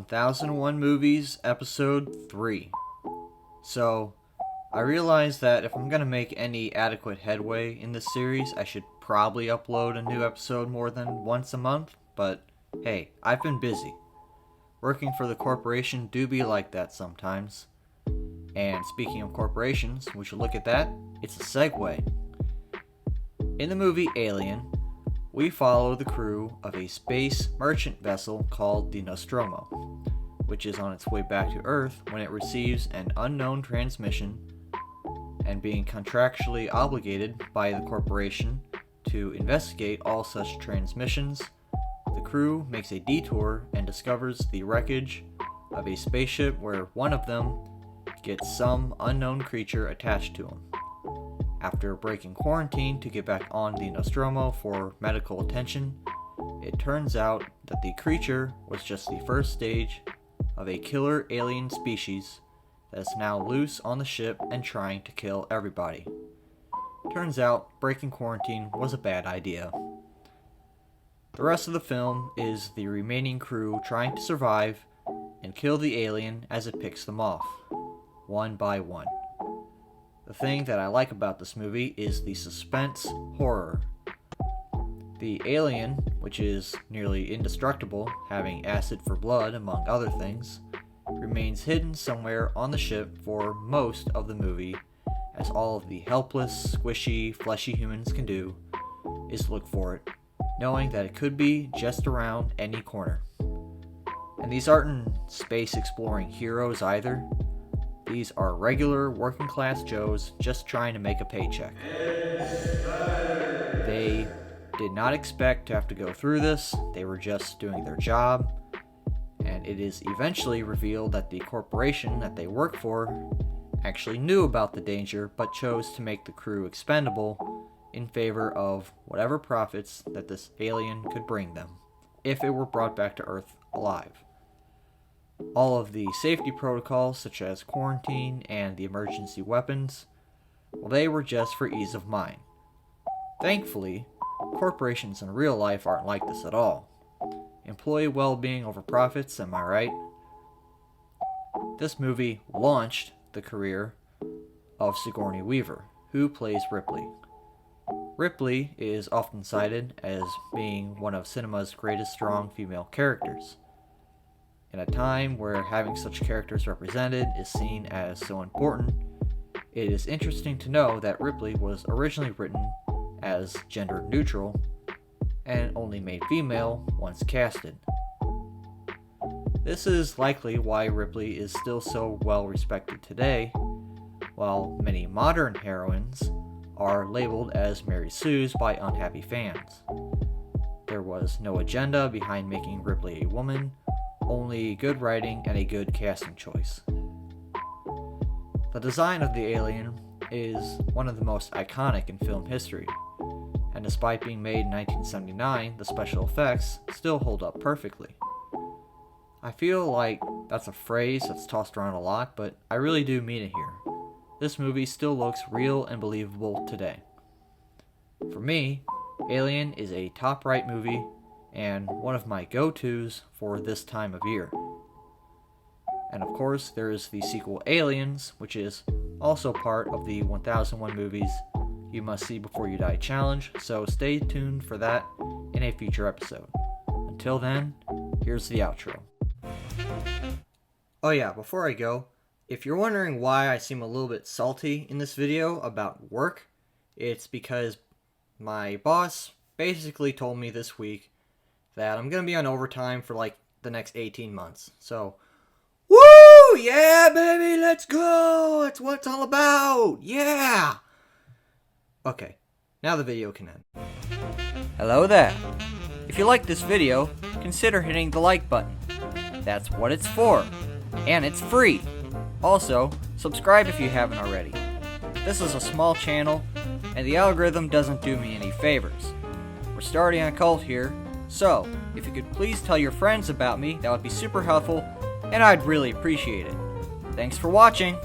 1001 Movies, Episode 3. So, I realized that if I'm going to make any adequate headway in this series, I should probably upload a new episode more than once a month, but hey, I've been busy. Working for the corporation do be like that sometimes. And speaking of corporations, we should look at that. It's a segue. In the movie Alien, we follow the crew of a space merchant vessel called the Nostromo, which is on its way back to Earth when it receives an unknown transmission, and being contractually obligated by the corporation to investigate all such transmissions, the crew makes a detour and discovers the wreckage of a spaceship where one of them gets some unknown creature attached to him. After breaking quarantine to get back on the Nostromo for medical attention, it turns out that the creature was just the first stage of a killer alien species that is now loose on the ship and trying to kill everybody. Turns out breaking quarantine was a bad idea. The rest of the film is the remaining crew trying to survive and kill the alien as it picks them off, one by one. The thing that I like about this movie is the suspense horror. The alien, which is nearly indestructible, having acid for blood among other things, remains hidden somewhere on the ship for most of the movie, as all of the helpless, squishy, fleshy humans can do is look for it, knowing that it could be just around any corner. And these aren't space-exploring heroes either. These are regular working-class Joes just trying to make a paycheck. They did not expect to have to go through this, they were just doing their job, and it is eventually revealed that the corporation that they work for actually knew about the danger but chose to make the crew expendable in favor of whatever profits that this alien could bring them, if it were brought back to Earth alive. All of the safety protocols, such as quarantine and the emergency weapons, well, they were just for ease of mind. Thankfully, corporations in real life aren't like this at all. Employee well-being over profits, am I right? This movie launched the career of Sigourney Weaver, who plays Ripley. Ripley is often cited as being one of cinema's greatest strong female characters. In a time where having such characters represented is seen as so important, it is interesting to know that Ripley was originally written as gender neutral and only made female once casted. This is likely why Ripley is still so well respected today, while many modern heroines are labeled as Mary Sues by unhappy fans. There was no agenda behind making Ripley a woman, only good writing and a good casting choice. The design of the alien is one of the most iconic in film history, and despite being made in 1979, the special effects still hold up perfectly. I feel like that's a phrase that's tossed around a lot, but I really do mean it here. This movie still looks real and believable today. For me, Alien is a top-right movie and one of my go-tos for this time of year. And of course, there is the sequel Aliens, which is also part of the 1001 Movies You Must See Before You Die challenge, so stay tuned for that in a future episode. Until then, here's the outro. Oh yeah, before I go, if you're wondering why I seem a little bit salty in this video about work, it's because my boss basically told me this week that I'm going to be on overtime for like the next 18 months. So, woo! Yeah, baby, let's go! That's what it's all about! Yeah! Okay, now the video can end. Hello there. If you like this video, consider hitting the like button. That's what it's for. And it's free. Also, subscribe if you haven't already. This is a small channel, and the algorithm doesn't do me any favors. We're starting a cult here, so if you could please tell your friends about me, that would be super helpful, and I'd really appreciate it. Thanks for watching!